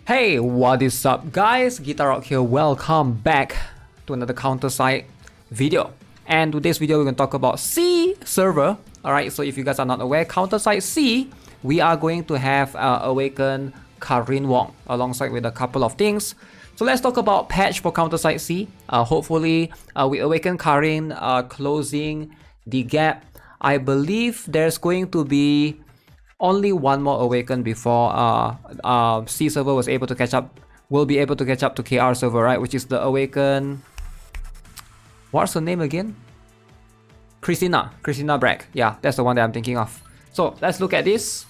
Hey, what is up guys? GuitarRock here. Welcome back to another CounterSide video. And today's video we're going to talk about C server. Alright, so if you guys are not aware, CounterSide C, we are going to have Awaken KARIN Wong alongside with a couple of things. So let's talk about patch for CounterSide C. Hopefully with Awaken KARIN closing the gap, I believe there's going to be only one more Awaken before C server was able to catch up. Will be able to catch up to KR server, right? Which is the Awaken. What's her name again? Christina Bragg. Yeah, that's the one that I'm thinking of. So let's look at this.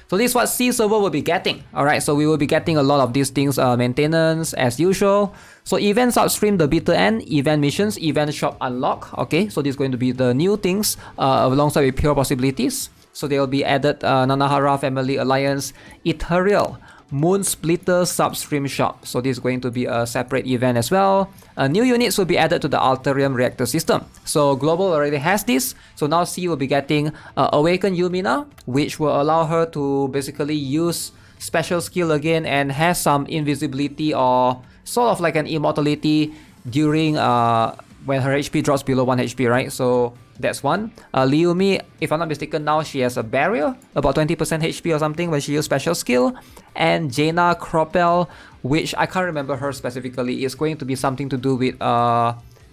So this is what C server will be getting. Alright, so we will be getting a lot of these things, maintenance as usual. So events upstream, the bitter end, event missions, event shop unlock. Okay, so this is going to be the new things alongside with pure possibilities. So they will be added Nanahara Family Alliance, Ethereal, Moon Splitter Substream Shop. So this is going to be a separate event as well. New units will be added to the Alterium reactor system. So Global already has this. So now C will be getting Awaken Yumina, which will allow her to basically use special skill again and has some invisibility or sort of like an immortality during when her HP drops below 1 HP, right? So that's one. Liumi, if I'm not mistaken, now she has a barrier, about 20% HP or something when she uses special skill. And Jaina Kropel, which I can't remember her specifically, is going to be something to do with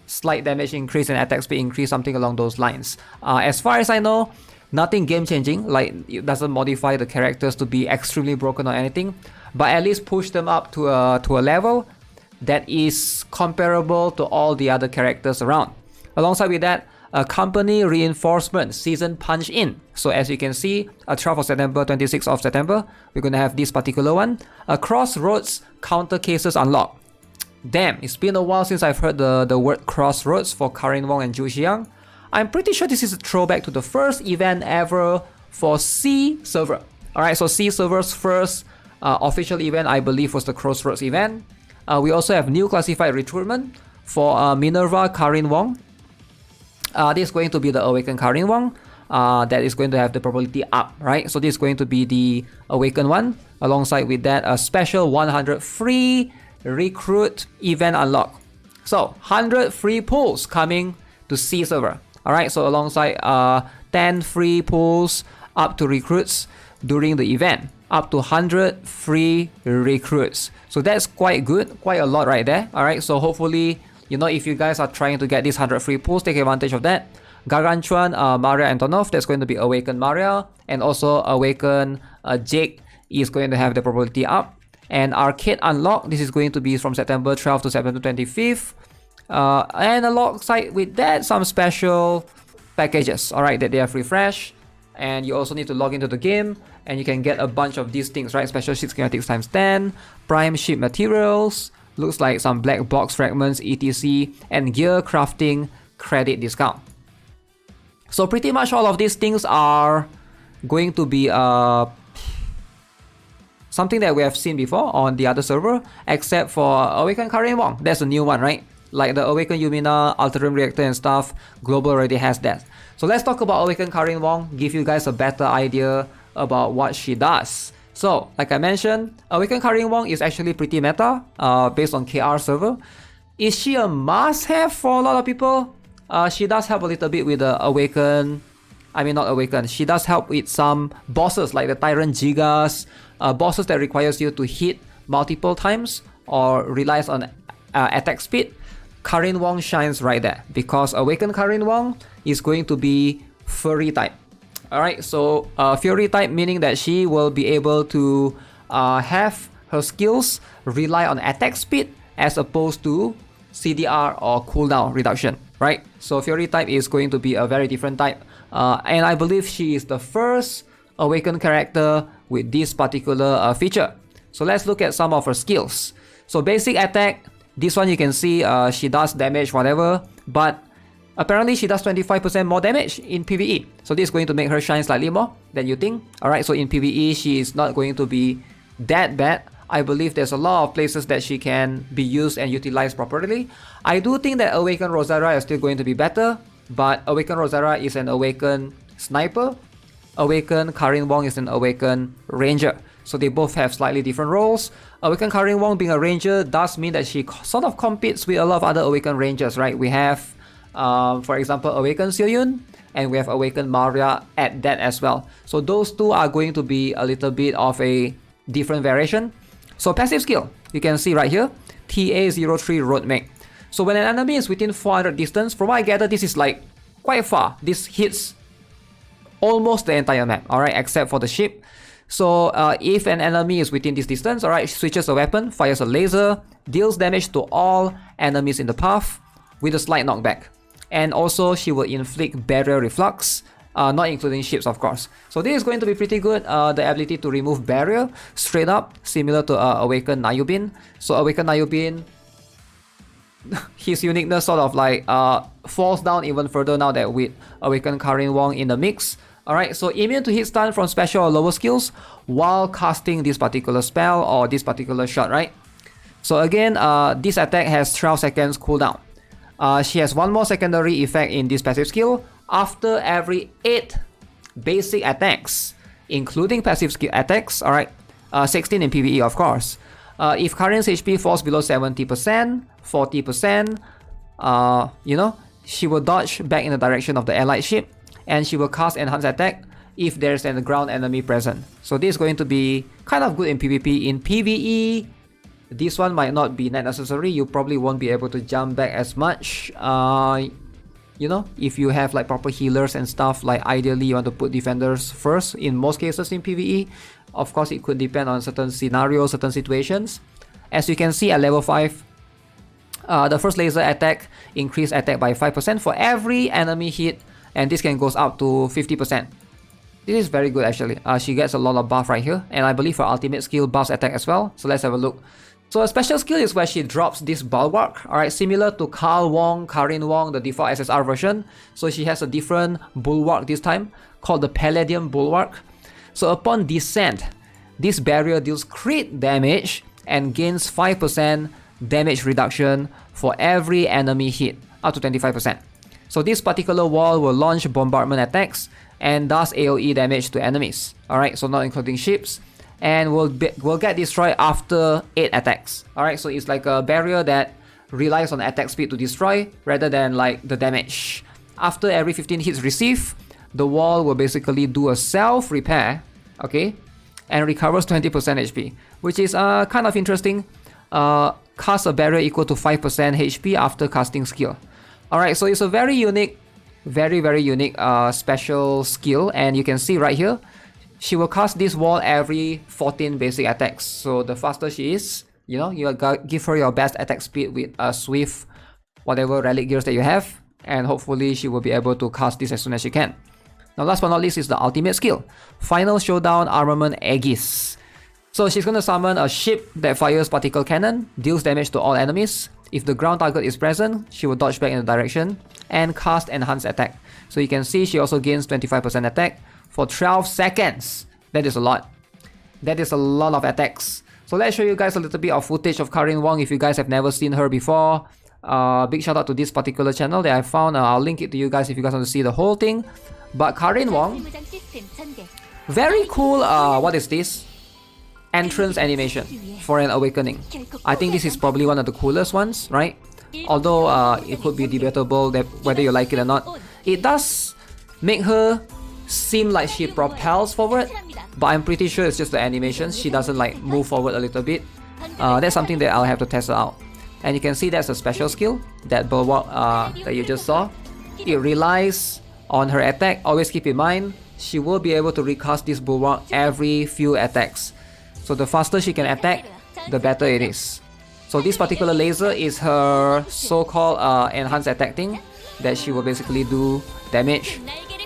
slight damage increase and attack speed increase, something along those lines. As far as I know, nothing game changing, like it doesn't modify the characters to be extremely broken or anything, but at least push them up to a level that is comparable to all the other characters around. Alongside with that, a company reinforcement season punch in. So as you can see, 12th of September, 26th of September, we're going to have this particular one. Crossroads counter cases unlock. Damn, it's been a while since I've heard the word Crossroads for KARIN Wong and Zhu Xiang. I'm pretty sure this is a throwback to the first event ever for C server. Alright, so C server's first official event, I believe, was the Crossroads event. We also have new classified recruitment for Minerva KARIN Wong. This is going to be the Awaken KARIN Wong. That is going to have the probability up, right? So this is going to be the Awaken one. Alongside with that, a special 100 free recruit event unlock. So 100 free pulls coming to C server. Alright, so alongside 10 free pulls up to recruits during the event. Up to 100 free recruits. So that's quite good, quite a lot right there. Alright, so hopefully, you know, if you guys are trying to get these 100 free pulls, take advantage of that. Gargantuan, Maria Antonov, that's going to be Awaken Maria. And also Awaken Jake is going to have the probability up. And Arcade Unlock, this is going to be from September 12th to September 25th. And alongside with that, some special packages, alright, that they have refreshed. And you also need to log into the game and you can get a bunch of these things, right? Special sheet schematics times 10, prime ship materials, looks like some black box fragments, etc. and gear crafting credit discount. So pretty much all of these things are going to be something that we have seen before on the other server, except for Awaken KARIN Wong. That's a new one, right? Like the Awaken Yumina, Alterium Reactor and stuff, Global already has that. So let's talk about Awaken KARIN Wong, give you guys a better idea about what she does. So, like I mentioned, Awaken KARIN Wong is actually pretty meta, based on KR server. Is she a must-have for a lot of people? She does help a little bit with the Awaken, I mean not Awaken, she does help with some bosses like the Tyrant Gigas, bosses that requires you to hit multiple times or relies on attack speed. KARIN Wong shines right there because Awaken KARIN Wong is going to be Fury type. Alright, so Fury type meaning that she will be able to have her skills rely on attack speed as opposed to CDR or cooldown reduction, right? So Fury type is going to be a very different type, and I believe she is the first Awaken character with this particular feature. So let's look at some of her skills. So basic attack, this one you can see she does damage whatever, but apparently she does 25% more damage in PvE. So this is going to make her shine slightly more than you think. Alright, so in PvE she is not going to be that bad. I believe there's a lot of places that she can be used and utilized properly. I do think that Awaken Rosara is still going to be better, but Awaken Rosara is an Awaken Sniper. Awaken KARIN Wong is an Awaken Ranger. So they both have slightly different roles. Awakened KARIN Wong being a ranger does mean that she sort of competes with a lot of other Awakened rangers, right? We have, for example, Awakened Seoyun, and we have Awakened Maria at that as well. So those two are going to be a little bit of a different variation. So passive skill, you can see right here, TA03 Road Make. So when an enemy is within 400 distance, from what I gather, this is like quite far. This hits almost the entire map, alright, except for the ship. So if an enemy is within this distance, alright, switches a weapon, fires a laser, deals damage to all enemies in the path with a slight knockback. And also she will inflict barrier reflux, not including ships of course. So this is going to be pretty good, the ability to remove barrier straight up, similar to Awakened Nayubin. So Awakened Nayubin, his uniqueness sort of like falls down even further now that with Awakened KARIN Wong in the mix. Alright, so immune to hit stun from special or lower skills while casting this particular spell or this particular shot, right? So again, this attack has 12 seconds cooldown. She has one more secondary effect in this passive skill. After every 8 basic attacks, including passive skill attacks, alright, 16 in PvE of course. If KARIN's HP falls below 70%, 40%, you know, she will dodge back in the direction of the allied ship, and she will cast enhanced attack if there's a ground enemy present. So this is going to be kind of good in PvP. In PvE, this one might not be that necessary. You probably won't be able to jump back as much. You know, if you have like proper healers and stuff, like ideally you want to put defenders first in most cases in PvE. Of course, it could depend on certain scenarios, certain situations. As you can see at level 5, the first laser attack increased attack by 5% for every enemy hit, and this can goes up to 50%. This is very good actually. She gets a lot of buff right here, and I believe her ultimate skill buffs attack as well. So let's have a look. So a special skill is where she drops this bulwark, alright, similar to KARIN Wong, the default SSR version. So she has a different bulwark this time, called the Palladium Bulwark. So upon descent, this barrier deals crit damage and gains 5% damage reduction for every enemy hit, up to 25%. So this particular wall will launch bombardment attacks and does AoE damage to enemies, alright, so not including ships, and will get destroyed after 8 attacks. Alright, so it's like a barrier that relies on attack speed to destroy rather than like the damage. After every 15 hits received, the wall will basically do a self-repair, okay, and recovers 20% HP, which is kind of interesting. Cast a barrier equal to 5% HP after casting skill. Alright, so it's a very unique, very unique special skill, and you can see right here, she will cast this wall every 14 basic attacks. So the faster she is, you know, you give her your best attack speed with a swift, whatever relic gears that you have, and hopefully she will be able to cast this as soon as she can. Now last but not least is the ultimate skill, Final Showdown Armament Aegis. So she's going to summon a ship that fires particle cannon, deals damage to all enemies. If the ground target is present, she will dodge back in the direction and cast enhanced attack. So you can see she also gains 25% attack for 12 seconds. That is a lot. That is a lot of attacks. So let's show you guys a little bit of footage of KARIN Wong if you guys have never seen her before. Big shout out to this particular channel that I found. I'll link it to you guys if you guys want to see the whole thing. But KARIN Wong, very cool, what is this? Entrance animation for an awakening. I think this is probably one of the coolest ones, right? Although it could be debatable that whether you like it or not. It does make her seem like she propels forward, but I'm pretty sure it's just the animation. She doesn't like move forward a little bit. That's something that I'll have to test out. And you can see that's a special skill, that bulwark that you just saw. It relies on her attack. Always keep in mind, she will be able to recast this bulwark every few attacks. So the faster she can attack, the better it is. So this particular laser is her so-called enhanced attack thing, that she will basically do damage.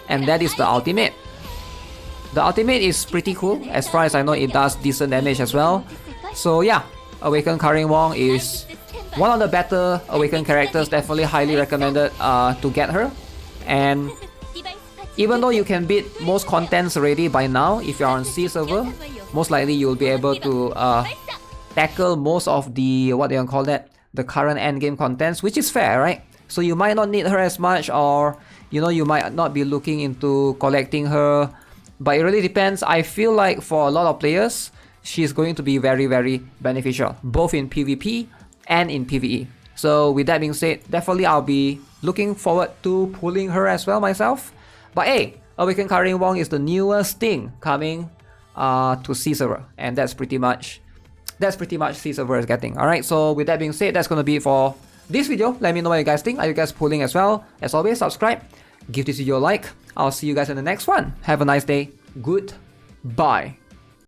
And that is the ultimate. The ultimate is pretty cool. As far as I know, it does decent damage as well. So yeah, Awakened KARIN Wong is one of the better Awakened characters. Definitely highly recommended to get her. And even though you can beat most contents already by now, if you're on C server, most likely you'll be able to tackle most of the, what they call that, the current endgame contents, which is fair, right? So you might not need her as much, or you know, you might not be looking into collecting her, but it really depends. I feel like for a lot of players, she's going to be very, very beneficial, both in PvP and in PvE. So with that being said, definitely I'll be looking forward to pulling her as well myself. But hey, Awakened KARIN Wong is the newest thing coming to C server, and that's pretty much C server is getting. Alright, so with that being said, that's gonna be it for this video. Let me know what you guys think. Are you guys pulling as well? As always, subscribe, give this video a like. I'll see you guys in the next one. Have a nice day. Goodbye.